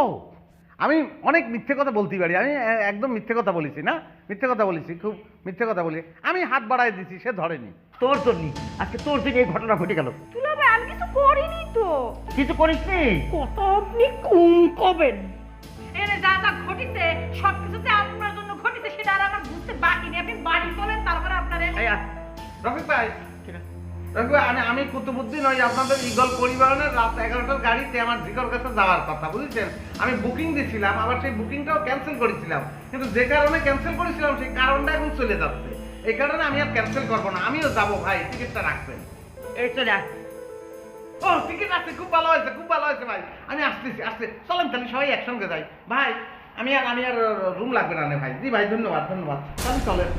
S2: আমি অনেক মিথ্যে কথা বলতে পারি, আমি একদম মিথ্যে কথা বলেছি না? মিথ্যে কথা বলেছি, খুব মিথ্যে কথা বলি। আমি হাত বাড়ায় দিছি, সে ধরেনি।
S4: তোর জন্য আজকে তোর জন্য এই ঘটনা ঘটে গেল।
S5: দুলাভাই আমি কিছু করিনি তো।
S4: কিছু করিস নি?
S3: কত আপনি কম কবেন? এনে যা যা ঘটিছে সবকিছু যে আপনার জন্য ঘটিছে সেটা আর আমার বুঝতে বাকি নেই। আপনি বাড়ি চলেন, তারপরে আপনার
S2: রফিক ভাই, রফিক ভাই, আমি কুতুবুদ্দি নই, আপনাদের ইগল পরিবহনের রাত 11টার গাড়িতে আমার জিকর কাছে যাওয়ার কথা, বুঝেছেন? আমি বুকিং দিয়েছিলাম, আবার সেই বুকিংটাও ক্যান্সেল করেছিলাম, কিন্তু যে কারণে ক্যান্সেল করেছিলাম সেই কারণটা এখন চলে যাচ্ছে, এই কারণে আমি আর ক্যান্সেল করবো না, আমিও যাবো। ভাই টিকিটটা রাখবেন।
S4: এই চলে আয়।
S2: ও টিকিট আছে, খুব ভালো হয়েছে, খুব ভালো হয়েছে ভাই, আমি আসতেছি, চলেন তাহলে সবাই একসঙ্গে যাই। ভাই আমি আর রুম লাগবে না ভাই। জি ভাই, ধন্যবাদ ধন্যবাদ, তাহলে চলেন।